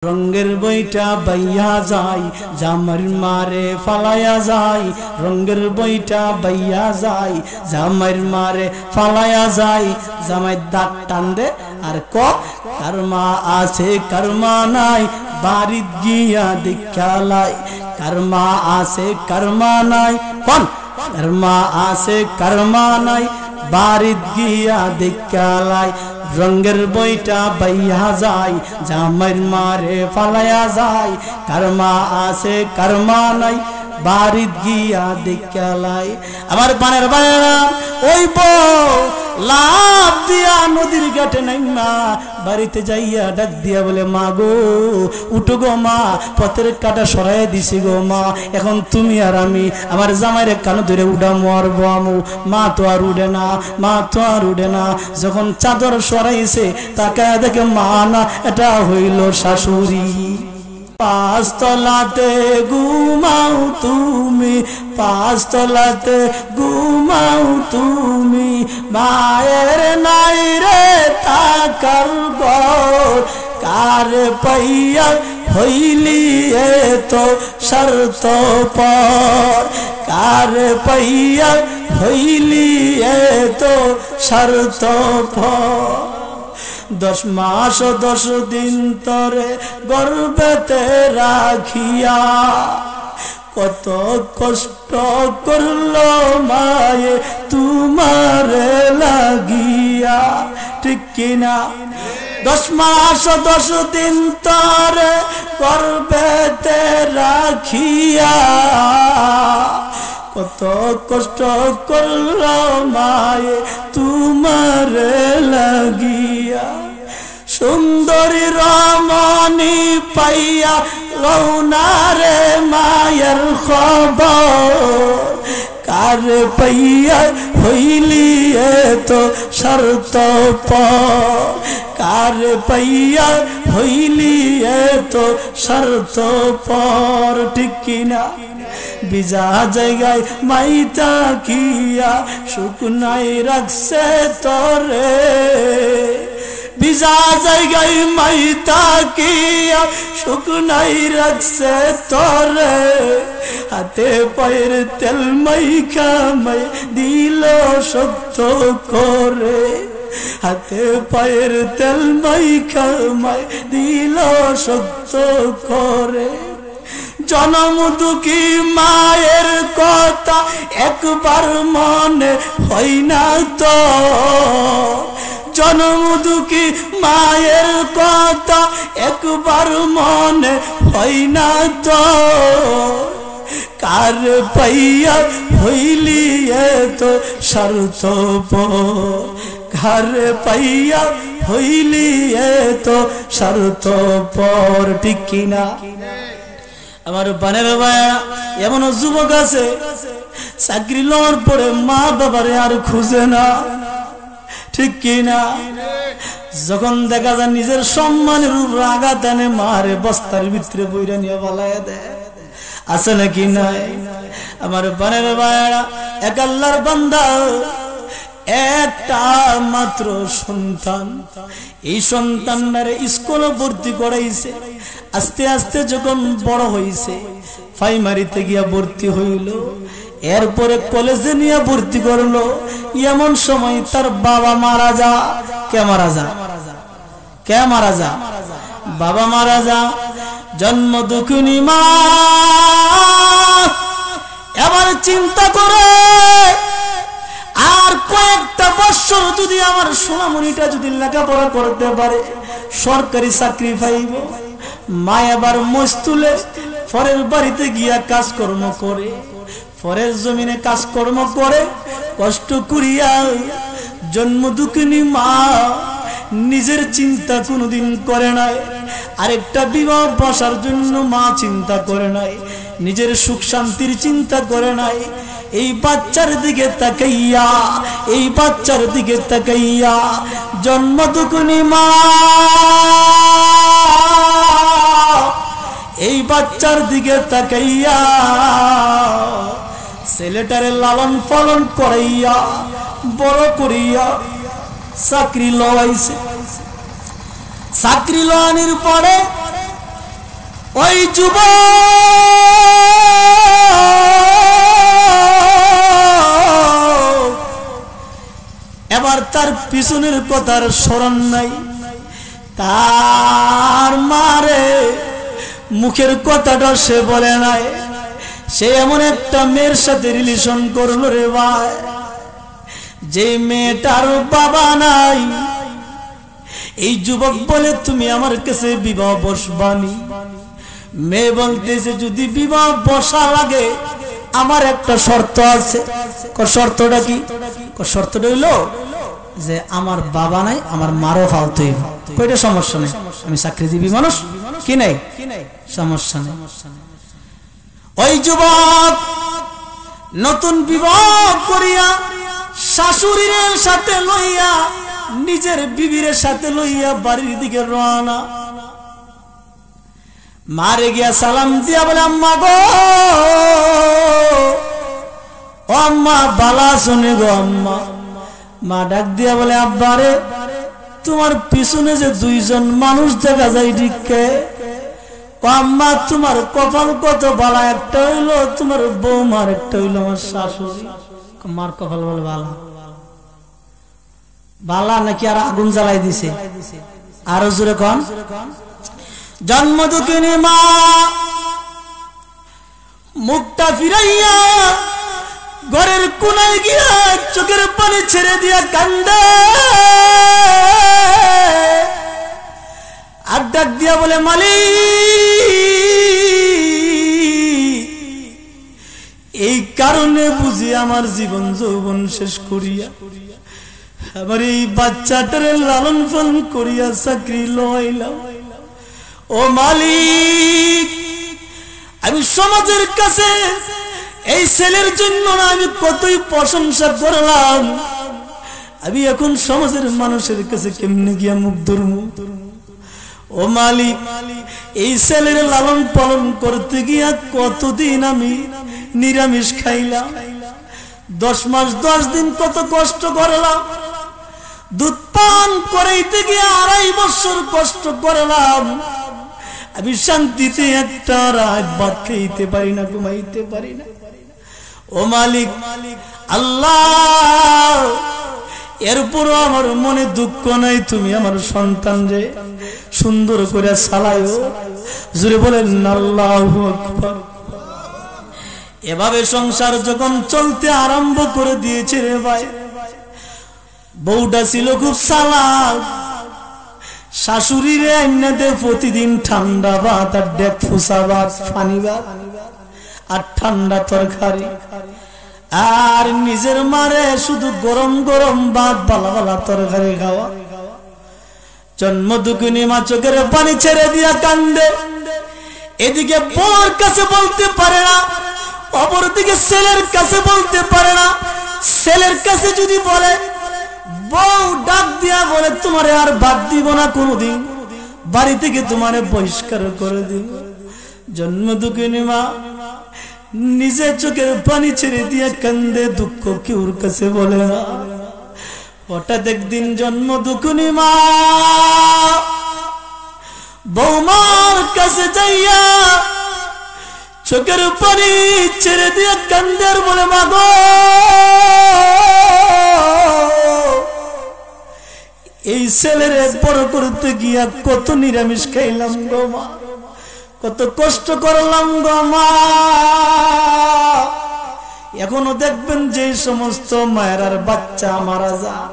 রঙের বইটা বাইয়া যায় জামার মারে ফালায়া যায় রঙের বইটা বাইয়া যায় জামার মারে ফালায়া যায় জামাই দাঁত টান দে আর ক কর্মা আছে কর্মা নাই বাড়িত গিয়া দেখালাই কর্মা আছে কর্মা নাই কোন কর্মা আছে কর্মা নাই বাড়িত গিয়া দেখালাই রঙের বইটা বাইয়া যায় জামার মারে ফালায়া যায় কর্মা আছে কর্মা নাই বাড়িত গিয়া দেখালাই আমার পানের বাইরা ওই বউ লাভ দিয়া নদীর ঘাটে নাইমা বাড়িতে যাইয়া ডাক দিয়া বলে মা গো উঠো গো মা পথের কাটা সরাই দিছি গো মা এখন তুমি আর আমি আমার জামাইরে কান ধরে উড়া মরবো আমু মা তো আর উড়ে না মা তো আর উড়ে না যখন চাদর সরাইছে তাকায় দেখে মা না এটা হইল শাশুড়ি পাঁচতলাতে ঘুমাও তুমি পাঁচতলাতে ঘুমাও তুমি মায়ের নাই রে তাকার ঘর কার পাইয়া হইলি তো শর্ত পর কার পাইয়া হইলি তো শর্ত পর 10 মাস 10 দিন তরে গর্ভেতে রাখিয়া কত কষ্ট করলো মায়ে তোমারে লাগিয়া ঠিক কিনা 10 মাস 10 দিন তরে গর্ভেতে রাখিয়া কত কষ্ট করলো মায়ে তোমারে লাগিয়া সুন্দরী রমণী পাইয়া লৌনারে মায়ের খবর কার পাইয়া হইলি তো শর্ত পর কার পাইয়া হইলি তো শর্ত পর ঠিক কিনা বিজা জায়গায় মাইতা কিয়া শুকনাই রাখছে তোরে বিজা জায়গায় মাইতা কিয়া শুকনাই রাখছে তোরে হাতে পায়ের তেল মাইখা মাই দিল শক্ত করে হাতে পায়ের তেল মাইখা মাই দিল শক্ত করে জনম দুঃখী মায়ের কথা একবার মনে হয় না তো জনম দুঃখী মায়ের কথা একবার মনে হয় না তো কার পাইয়া হইলি তো শর্ত কার পাইয়া হইলি তো শর্ত পর ঠিক কিনা আমার বানের ভাইয়া এমন যুবক আছে চাকরি লওয়ার পরে মা বাবারে আর খুঁজে না ঠিক কিনা যখন দেখা যায় নিজের সম্মানের উপর আঘাত আনে মারে বস্তার ভিতরে বইরা নিয়ে পালাইয়া দেয় আছে নাকি নাই আমার বানের ভাইয়া এক আল্লাহর বান্দা একটা মাত্র সন্তান এই সন্তানটারে স্কুলে ভর্তি করাইছে আস্তে আস্তে যখন বড় হইছে প্রাইমারিতে গিয়া ভর্তি হইল এরপরে কলেজে নিয়ে ভর্তি করলো এমন সময় তার বাবা মারা যা কে মারা যা কে মারা যা বাবা মারা যা জন্ম দুঃখিনী মা এবার চিন্তা করে আর কয়েকটা বছর যদি আমার সোনামণিটা যদি লেখাপড়া করতে পারে সরকারি চাকরি পাইব মা এবার মস্তুলে পরের বাড়িতে গিয়া কাজকর্ম করে পরের জমিনে কাজকর্ম করে কষ্ট করিয়া জন্ম দুঃখিনী মা নিজের চিন্তা কোনোদিন করে নাই আরেকটা বিবাহ বসার জন্য মা চিন্তা করে নাই নিজের সুখ শান্তির চিন্তা করে নাই এই বাচ্চার দিকে তাকাইয়া এই বাচ্চার দিকে তাকাইয়া জন্ম দুঃখিনী মা এই বাচ্চার দিকে তাকাইয়া ছেলেটারে লালন পালন করাইয়া বড় করিয়া চাকরি লওয়াইছে। চাকরি লওয়ানোর পরে ওই যুবক এবার তার পিছনের কথার স্মরণ নাই, তার মারে মুখের কথাটা সে বলে নাই, সে এমন একটা মেয়ের সাথে রিলেশন করলো রে ভাই, যে মেয়েটার বাবা নাই। এই যুবক বলে তুমি আমার কাছে বিবাহ বসবানি। মেয়ে বলতেছে যদি বিবাহ বসা লাগে আমার একটা শর্ত আছে। শর্তটা কি? শর্তটা হইলো যে আমার বাবা নাই, আমার মারও ফালতু হইব, কয়টা সমস্যা নেই, আমি চাকরিজীবী মানুষ, কি নাই সমস্যা নেই। ওই যুবক নতুন বিবাহ করিয়া শাশুড়ির সাথে লইয়া নিজের বিবির সাথে লইয়া বাড়ির দিকে রওনা। মারে গিয়া সালাম দিয়া বলে আম্মা গো, ও আম্মা বালা শুনে গো আম্মা। মা ডাক দিয়া বলে আব্বা রে, তোমার পিছনে যে দুইজন মানুষ দেখা যায় ঠিককে, আম্মা তোমার কপাল কত বালা, একটা হইলো তোমার বৌমার, একটা হইলো আমার শাশুড়ি। মার কপাল বলে বালা, বালা নাকি আর আগুন জ্বালাই দিছে? আরো জোরে কন। জন্ম দুঃখিনী মা মুখটা ফিরাইয়া ঘরের কোনায় গিয়া চোখের পানি ছেড়ে দিয়া কান্দে, আর ডাক দিয়া বলে মালিক, এই কারণে বুঝি আমার জীবন যৌবন শেষ করিয়া আমার এই বাচ্চাটার লালন পালন করিয়া চাকরি লইলাম। ও মালিক, আমি সমাজের কাছে এই ছেলের জন্য আমি কতই প্রশংসা করলাম, আমি এখন সমাজের মানুষের কাছে কেমনে গিয়া মুখ ধরবো? ও মালিক, এই ছেলের লালন পালন করতে গিয়া কতদিন আমি নিরামিষ খাইলাম, 10 মাস 10 দিন কত কষ্ট করলাম, দুধ পান করাইতে গিয়ে 2.5 বছর কষ্ট করলাম, আমি শান্তিতে একটা রাত ভাত খাইতে পারি না, ঘুমাইতে পারি না। ও মালিক আল্লাহ, এরপরও আমার মনে দুঃখ নাই, তুমি আমার সন্তান রে সুন্দর করে চালায়ো। জোরে বলেন আল্লাহু আকবার। এভাবে সংসার যখন চলতে আরম্ভ করে দিয়েছে রে ভাই, বউটা ছিল খুব চালাক, শাশুড়িরে আইনা দে প্রতিদিন ঠান্ডা ভাত আর ডেক ফুসা ভাত, পানি ভাত আর ঠান্ডা তরকারি, আর নিজের মারে শুধু গরম গরম ভাত বালা বালা তরকারি খাওয়া। জন্ম দুঃখিনী মা চোখের পানি ছেড়ে দিয়া কান্দে, এদিকে বউর কাছে বলতে পারে না, অপরদিকে ছেলের কাছে বলতে পারে না। ছেলের কাছে যদি বলে, বউ ডাক দিয়া বলে তোমারে আর ভাত দিব না কোনোদিন, বাড়ি থেকে তোমারে বহিষ্কার করে দিব। জন্ম দুঃখিনী মা নিজে চোখের পানি ছেড়ে দিয়া কান্দে, দুঃখ কেউর কাছে বলে না। হঠাৎ একদিন জন্ম দুঃখিনী মা বৌমার কাছে যাইয়া চোখের পানি ছেড়ে দিয়া কান্দে আর বলে মা গো, এই ছেলেরে বড় করতে গিয়া কত নিরামিষ খাইলাম গো মা, কত কষ্ট করলাম গো মা। এখনো দেখবেন যে সমস্ত মায়ের আর বাচ্চা মারা যায়,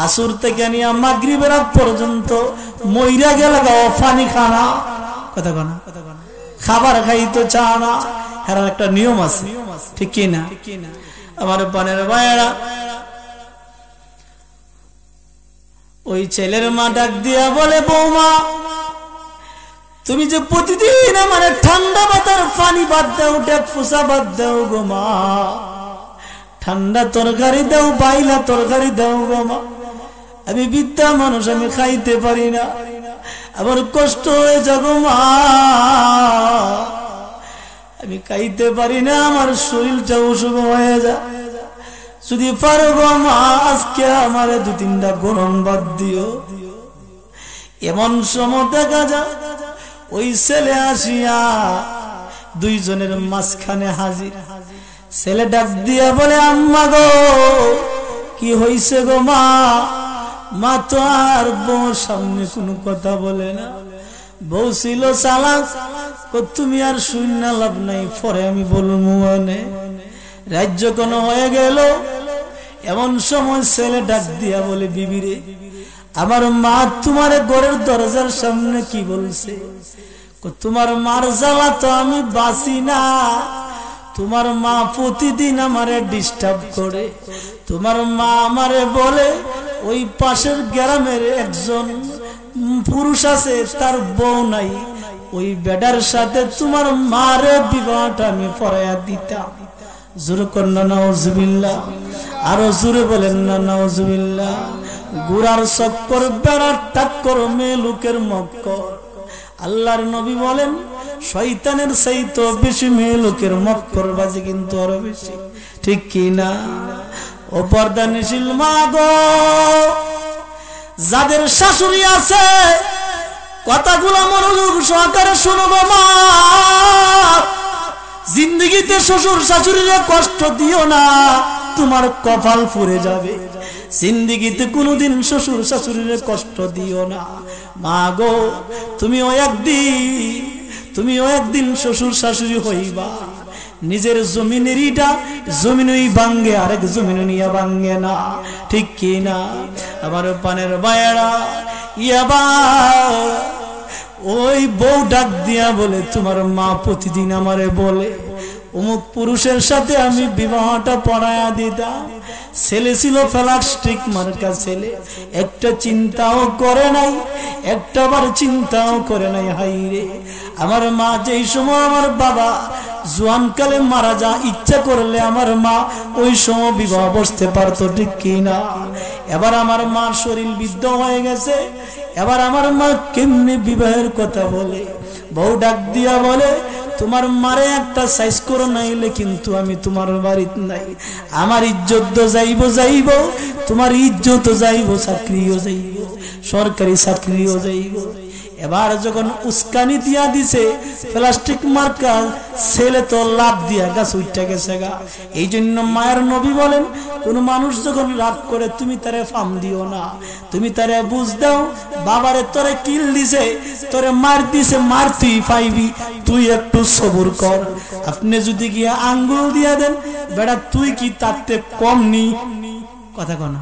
আসর থেকে নিয়ে মাগরিবের আগ পর্যন্ত মইরা গেল গাও পানি খানা, কথা কনা খাবার খাইতো চা না, এর একটা নিয়ম আছে, ঠিক কি না? আমার পানের ভাইয়েরা, ওই ছেলের মা ডাক দিয়া বলে বৌমা, তুমি যে প্রতিদিন আমার ঠান্ডা ভাতের পানি বাদ দাও, ডেক ফুসা বাদ দাও গো মা, ঠান্ডা তরকারি দাও, বাইলা তরকারি দাও গো মা, আমি বৃদ্ধা মানুষ, আমি খাইতে পারি না, আমার কষ্ট হয়ে যাবো মা, আমি খাইতে পারি না, আমার শরীরটা অসুখ হয়ে যায়, যদি পারো গো মা আজকে আমার 2-3টা গরম ভাত দিও। এমন সময় দেখা যায় ওই ছেলে আসিয়া দুইজনের মাঝখানে হাজির। ছেলে ডাক দিয়া বলে, আম্মা গো, কি হইছে গো মা? মা তো আর বউর সামনে কোনো কথা বলে না। বউ ছিল চালাক, তুমি আর শূন্য লাভ নাই, পরে আমি বলবো। মানে রাজ্য কোন হয়ে গেল। এমন সময় ছেলে ডাক দিয়া বলে, বিবিরে, আমার মা তোমার ঘরের দরজার সামনে কি বলছে? তোমার মার জ্বালা তো আমি বাঁচি না। তোমার মা প্রতিদিন আমারে ডিস্টার্ব করে। তোমার মা আমারে বলে, ওই পাশের গ্রামের একজন পুরুষ আছে, তার বউ নাই, ওই বেডার সাথে তোমার মারে বিবাহটা আমি পড়াইয়া দিতাম। জোরে কন্যা নাউজুবিল্লাহ, আরো জোরে বলেন না নাউজুবিল্লাহ। গুড়ার চক্কর, বেড়ার টাক্কর, মেয়ে লোকের মক্কর। আল্লাহর নবী বলেন, শয়তানের চাইতে বেশি মেয়ে লোকের মক্কর বাজে কিন্তু আরো বেশি, ঠিক কি না? ও পর্দানিশীল মা গো, যাদের শাশুড়ি আছে কথাগুলো মনোযোগ সহকারে শুনো গো মা। জিন্দগিতে শ্বশুর শাশুড়িরে কষ্ট দিও না, তোমার কপাল পুড়ে যাবে। জিন্দগিতে কোনোদিন শ্বশুর শাশুড়িরে কষ্ট দিও না মা গো। তুমিও একদিন শ্বশুর শাশুড়ি হইবা। নিজের জমিনের ইটা জমিনই ভাঙ্গে, আরেক জমিন নিয়ে ভাঙ্গে না, ঠিক কি না? আমার পানের বায়েরা, ইয়াবা ওই বউ ডাক দিয়া বলে, তোমার মা প্রতিদিন আমারে বলে অমুক পুরুষের সাথে আমি বিবাহটা পড়ায়া দিতাম। ছেলে ছিল প্লাস্টিক মার্কা ছেলে, একটা চিন্তাও করে নাই, একটাবার চিন্তাও করে নাই। হাইরে আমার মা, যেই সময় আমার বাবা জোয়ানকালে মারা যা, ইচ্ছা করলে আমার মা ওই সময় বিবাহ বসতে পারতো, ঠিক কি না? এবার আমার মার শরীর বৃদ্ধ হয়ে গেছে, এবার আমার মা কেমনি বিবাহের কথা বলে? বউ ডাক দিয়া বলে, তোমার মারে একটা সাইজ করো, নাইলে কিন্তু আমি তোমার বাড়িতে নাই। আমার ইজ্জত তো যাইব, তোমার ইজ্জত যাইব, চাকরিও যাইব, সরকারি চাকরিও যাইব। এবার যখন উস্কানি দিয়া দিছে প্লাস্টিক মার্কা ছেলে, তো লাভ দিয়া গাছ উঠে গেছে গা। এই জন্য মায়ের নবী বলেন, কোন মানুষ যখন রাগ করে তুমি তারে ফাম দিও না, তুমি তারে বুঝ দাও, বাবারে তোরে কিল দিছে, তোরে মার দিছে, মার তুই পাইবি, তুই একটু সবুর কর। আপনি যদি গিয়া আঙ্গুল দিয়া দেন, বেটা তুই কি তাতে কম নি? কথা কনা,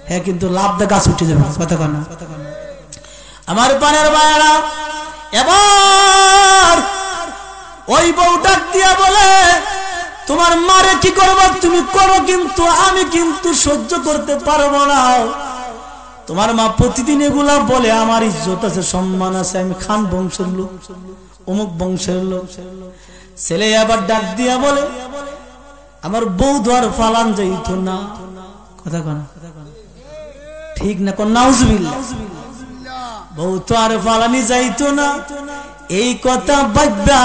হ্যাঁ, কিন্তু লাভ দা গাছ উঠে যাবে। কথা কনা আমার পানের বায়রা। এবার ওই বউ ডাক দিয়া বলে, তোমার মারে কি করবো তুমি করো, কিন্তু আমি কিন্তু সহ্য করতে পারবো না। তোমার মা প্রতিদিন এগুলা বলে, আমার ইজ্জত আছে, সম্মান আছে, আমি খান বংশের লোক, অমুক বংশের লোক। ছেলে আবার ডাক দিয়া বলে, আমার বউ ধর ফালান যাইত না। কথা কনা ঠিক না? কোন নাউজুবিল্লাহ। বউ তো আর ফালানি যাইতো না। এই কথা ভাববা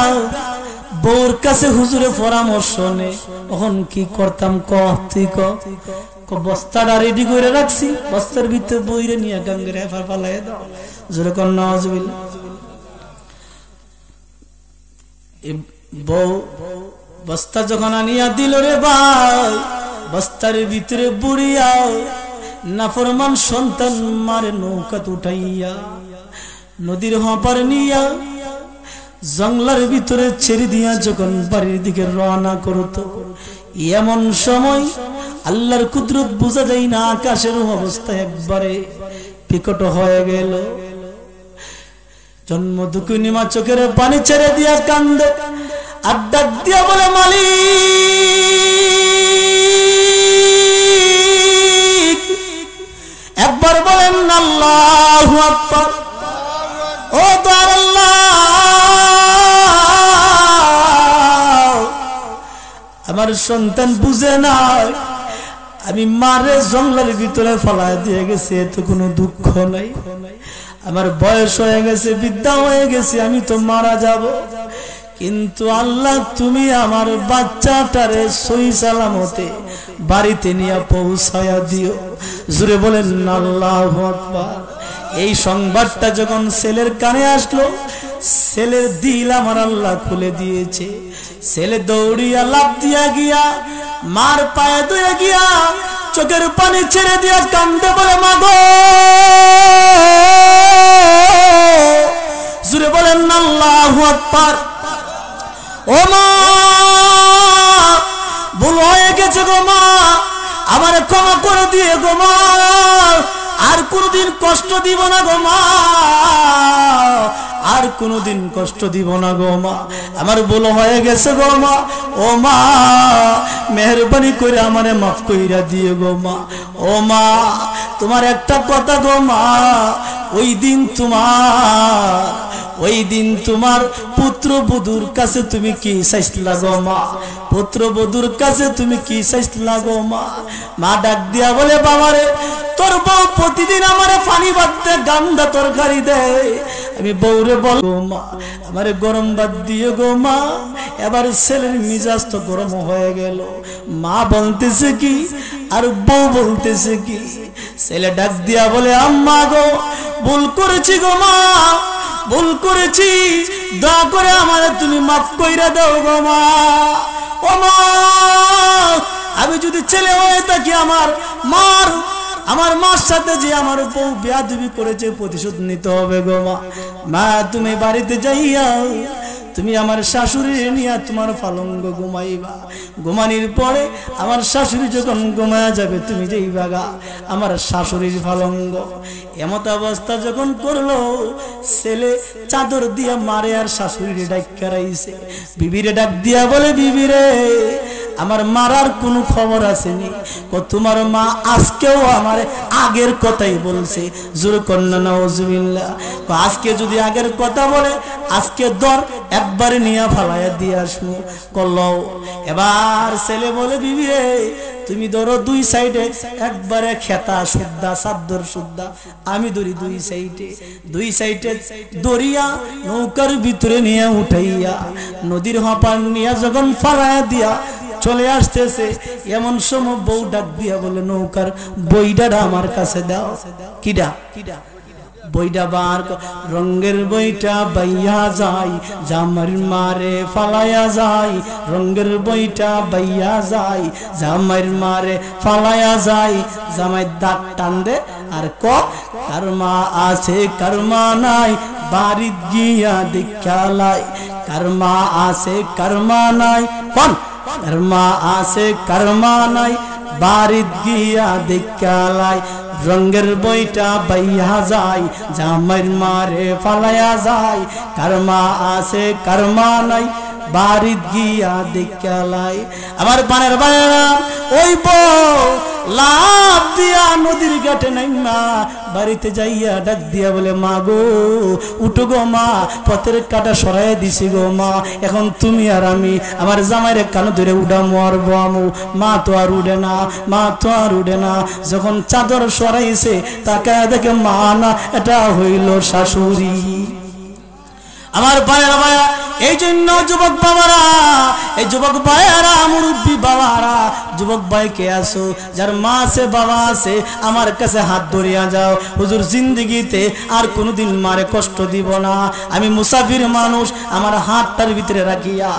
বউর কাছে হুজুরে পরামর্শ নে, তখন কি করতাম ক? তুই ক। বস্তাটা রেডি করে রাখছি, বস্তার ভিতরে বইরে নিয়ে গাঙ্গের হেফার ফালাই দাও। হুজুরে কোন নাউজুবিল্লাহ। বউ বস্তা যখন আনিয়া দিল রে ভাই, বস্তার ভিতরে বুড়িয়া নাফরমান সন্তান মারে নৌকাত উঠাইয়া নদীর হপার নিয়া জঙ্গলার ভিতরে ছেড়ে দিয়া যখন বাড়ির দিকে রওনা করত, এমন সময় আল্লাহর কুদরত বোঝা যায় না, আকাশের অবস্থা একবারে বিকট হয়ে গেল। জন্ম দুঃখিনী মা চোখের পানি ছেড়ে দিয়া কান্দে, আর ডাক দিয়া বলে, মালিক একবার বলেন আল্লাহু আকবার। ও দয়ার আল্লাহ, আমার সন্তান বুঝে না, আমি মারে জঙ্গলের ভিতরে ফেলায় দিয়ে গেছে, এত কোনো দুঃখ নাই। আমার বয়স হয়ে গেছে, বিদ্যা হয়ে গেছে, আমি তো মারা যাব, কিন্তু আল্লাহ তুমি আমার বাচ্চাটারে সহি সালামতে বাড়িতে নিয়ে পৌঁছায়া দিও। জুড়ে বলেন আল্লাহু আকবার। এই সংবাদটা যখন ছেলের কানে আসলো, ছেলের দিল আমার আল্লাহ খুলে দিয়েছে। ছেলে দৌড়িয়া লাফ দিয়া গিয়া মার পায়ে ধরে গিয়া চোখের পানি ছেড়ে দিয়া কান্দে বলে মা গো, জুড়ে বলেন আল্লাহু আকবার। ও মা, ভুল হয়ে গেছে গো মা, আমারে ক্ষমা করে দিয়ে গো মা, আর কোনদিন কষ্ট দিব না গো মা, আর কোনদিন কষ্ট দিব না গো মা, আমার ভুল হয়ে গেছে গো মা। ও মা, মেহেরবানি করে আমারে মাফ কইরা দিয়ে গো মা। ও মা, তোমার একটা কথা গো মা, ওই দিন তোমার পুত্র বধূর কাছে তুমি কি চাইছিলা গো মা? পুত্র বধূর কাছে তুমি কি চাইছিলা গো মা? মা ডাক দিয়া বলে বাবারে, তোর বউ প্রতিদিন আমারে পানি ভাত দিয়ে গান্দা তরকারি দেয়, আমি বউরে বল গো মা আমারে গরম ভাত দিয়ে গো মা। এবার ছেলের মিজাজ তো গরম হয়ে গেল, মা বলতেছে কি আর বউ বলতেছে কি। ছেলে ডাক দিয়া বলে আম্মা গো, ভুল করেছি গো মা, ভুল করেছি, দয়া করে আমারে তুমি মাফ কইরা দাও গো মা। ও মা, আমি যদি ছেলে হয়ে থাকি আমার মার সাথে যে আমার বউ বেয়াদবি করেছে প্রতিশোধ নিতে হবে গো মা। মা, তুমি বাড়িতে যাইয়া তুমি আমার শাশুড়ি নিয়ে তোমার পালঙ্গ ঘুমাইবা, ঘুমানির পরে আমার শাশুড়ি যখন ঘুমায়া যাবে তুমি যাইবা গা আমার শাশুড়ির পালঙ্গ। এমত অবস্থা যখন করলো, ছেলে চাদর দিয়া মারে আর শাশুড়িরে ডাক করাইছে। বিবিরে ডাক দিয়া বলে বিবিরে, আমার মারার কোনো খবর আসেনি, তোমার মা আজকেও আমার আগের কথাই বলছে। জোর কন্যা নাউজুবিল্লাহ। আজকে যদি আগের কথা বলে, আজকে দর একবারে নিয়ে ফালাইয়া দিয়ে আসবো কল্লাও। এবার ছেলে বলে বিবি রে, তুমি ধরো দুই সাইডে একবারে খেতা সুদ্ধা চাদর সুদ্ধা, আমি ধরি দুই সাইডে দরিয়া নৌকার ভিতরে নিয়ে উঠাইয়া নদীর হাপার নিয়ে যখন ফালাইয়া দিয়া চলে আসতেছে, এমন সময় বউ ডাক দিয়া বলে নৌকার বইটা আমার কাছে দাও। কিডা বইটা বার, রঙের বইটা বাইয়া যায়, জামার মারে ফালায়া যায়, রঙের বইটা বাইয়া যায়, জামার মারে ফালায়া যায়। জামাই দাঁত টান দে আর কারমা আছে কারমা নাই, বাড়িত গিয়া দেখালাই, কারমা আছে কারমা নাই, কোন কারমা আছে কারমা নাই, বাড়িত গিয়া দেখালাই, রঙের বইটা বাইয়া যায়, জামাইর মারে ফালায়া যায়, কারমা আছে কারমা নাই, বাড়িত গিয়া দেখালাই। আমার পানের বাইরা ওই বউ লাভ দিয়া নদীর ঘাটে নাইমা বাড়িতে যাইয়া ডাক দিয়া বলে মা গো, উঠো গো মা, পথের কাটা সরাই দিছি গো মা, এখন তুমি আর আমি আমার জামাইরে কানো ধরে উঠামো আর বামু। মা তো আর উঠে না, মা তো আর উঠে না। যখন চাদর সরাইছে তাকে দেখে মা না, এটা হইল শাশুড়ি। আমার ভাইরা ভাইরা, এই জন্য যুবক বাবারা, এই যুবক ভাইয়ারা, মুরব্বী বাবারা, যুবক ভাই কে আসো যার মা আছে বাবা আছে, আমার কাছে হাত ধরিয়া যাও। হুজুর জিন্দেগিতে আর কোনোদিন মারে কষ্ট দিব না। আমি মুসাফির মানুষ, আমার হাতটার ভিতরে রাখিয়া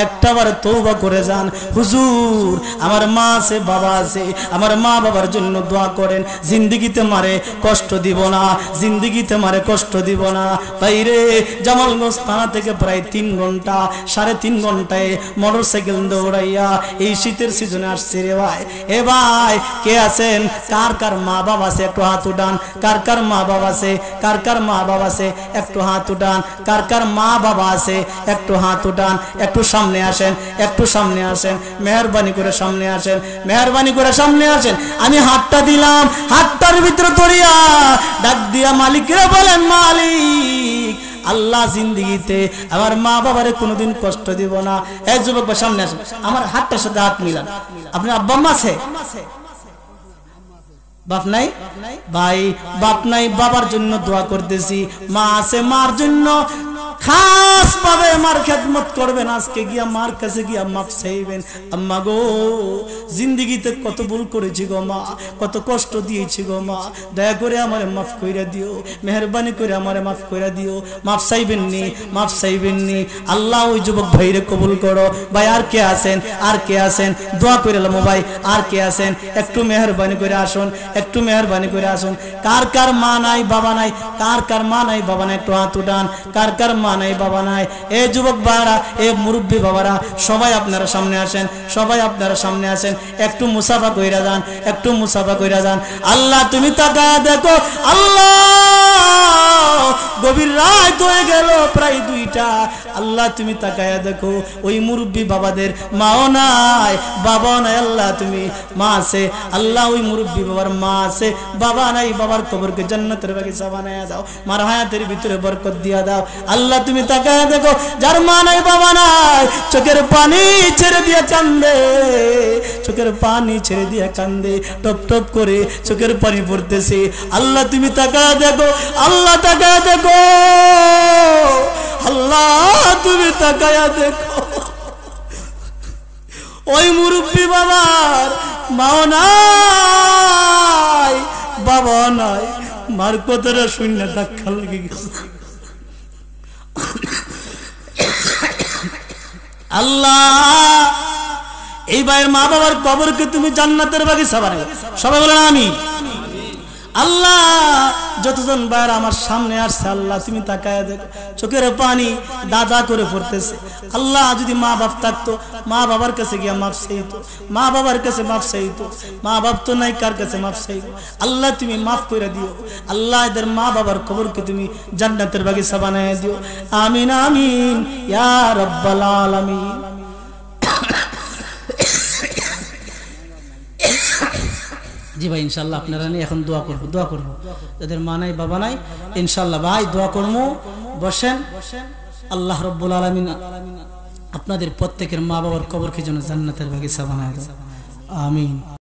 একটাবার তওবা করে যান। হুজুর আমার মা আছে বাবা আছে, আমার মা বাবার জন্য দোয়া করেন, জিন্দেগিতে মারে কষ্ট দিব না, জিন্দেগিতে মারে কষ্ট দিব না। তাই রে, জামালগঞ্জ থানা থেকে প্রায় 3 ঘন্টা 3.5 ঘন্টায় মোটরসাইকেল দৌড়াইয়া এই শীতের সিজনে আসছে রে ভাই। এ ভাই কে আছেন, কার কার মা বাবা আছে একটু হাত উঠান, কার কার মা বাবা আছে, কার কার মা বাবা আছে একটু হাত উঠান, কার কার মা বাবা আছে একটু হাত উঠান। একটু সামনে আসেন, একটু সামনে আসেন, মেহরবানি করে সামনে আসেন, মেহরবানি করে সামনে আসেন। আমি হাতটা দিলাম, হাতটার ভিতরে ধরিয়া ডাক দিয়া মালিকরা বলেন, মালিক আল্লাহ জিন্দেগিতে আমার মা বাবারে কোনোদিন কষ্ট দিব না। এই যুবক ভাই সামনে আসেন, আমার হাতটার সাথে হাত মিলান। আপনার আব্বা আম্মা আছে? বাপ নাই? ভাই বাপ নাই, বাবার জন্য দোয়া করতেছি। মা আছে, মার জন্য খাস ভাবে মার খেদমত করবেন, আজকে গিয়া মার কাছে গিয়া মাফ চাইবেন। আম্মা গো, জিন্দেগিতে কত ভুল করেছি গো মা, কত কষ্ট দিয়েছি গো মা, দয়া করে আমারে মাফ কইরা দিও, মেহেরবানি করে আমারে মাফ কইরা দিও। মাফ চাইবেন নি, মাফ চাইবেন নি। আল্লাহ ওই যুবক ভাইরে কবুল করো। ভাই আর কে আছেন, আর কে আছেন, দোয়া কইরালাম ভাই, আর কে আছেন, একটু মেহেরবানি করে আসুন, একটু মেহেরবানি করে আসুন। কার কার মা নাই বাবা নাই, কার কার মা নাই বাবা নাই, একটু হাত উঠান। কার কার মা নাই বাবা নাই? এই যুবক বাবারা, এই মুরব্বী বাবারা, সবাই আপনারা সামনে আসেন, সবাই আপনারা সামনে আসেন। একটু মুসাফা কইরা যান, একটু মুসাফা কইরা যান। আল্লাহ তুমি তাকায়া দেখো, আল্লাহ গভীর রাত হয়ে গেল প্রায় 2টা। আল্লাহ তুমি তাকায়া দেখো, ওই মুরব্বী বাবাদের মাও নাই বাবা নাই, আল্লাহ তুমি মা আছে, আল্লাহ ওই মুরব্বী বাবার মা আছে বাবা নাই, বাবার কবরকে জান্নাতের বাগিচা বানায়া দাও, মার হায়াতের ভিতরে বরকত দিয়া দাও। আল্লাহ তুমি তাকায়া দেখো, যার মা নাই বাবা নাই, চোখের পানি ছেড়ে দিয়ে কান্দে, চোখের পানি ছেড়ে দিয়ে কান্দে, টপ টপ করে চোখের পানি পড়তেছে। আল্লাহ তুমি তাকায়া দেখো, আল্লাহ তাকায়া দেখো, আল্লাহ তুমি তাকায়া দেখো, ওই মুরব্বী বাবার মাও নাই বাবা নাই, মার কথাটা শুনে ধাক্কা লেগে গেছে। আল্লাহ এই ভাইয়ের মা বাবার কবরকে তুমি জান্নাতের বাগিচা বানাও, সবাই বলেন আমিন। আল্লাহ যতজন ভাইয়ের আমার সামনে আসছে, আল্লাহ তুমি তাকায়া দেখো, চোখের পানি দাদা করে পড়তেছে। আল্লাহ যদি মা বাপ থাকতো, মা বাবার কাছে গিয়া মাফ চাইতো, মা বাবার কাছে মাফ চাইতো, মা বাপ তো নাই, কার কাছে মাফ চাইতো? আল্লাহ তুমি মাফ করে দিও। আল্লাহ এদের মা বাবার কবরকে তুমি জান্নাতের বাগিচা বানায় দিও। আমিন আমিন ইয়া রাব্বাল আলামিন। জি ভাই, ইনশাল্লাহ আপনারা নিয়ে এখন দোয়া করবো, দোয়া করবো। যাদের মা নাই বাবা নাই, ইনশাল্লাহ ভাই দোয়া করবো। বসেন। আল্লাহ রব্বুল আলামিন আপনাদের প্রত্যেকের মা বাবার কবরকে যেন জান্নাতের বাগিচা বানায় দেয়। আমিন।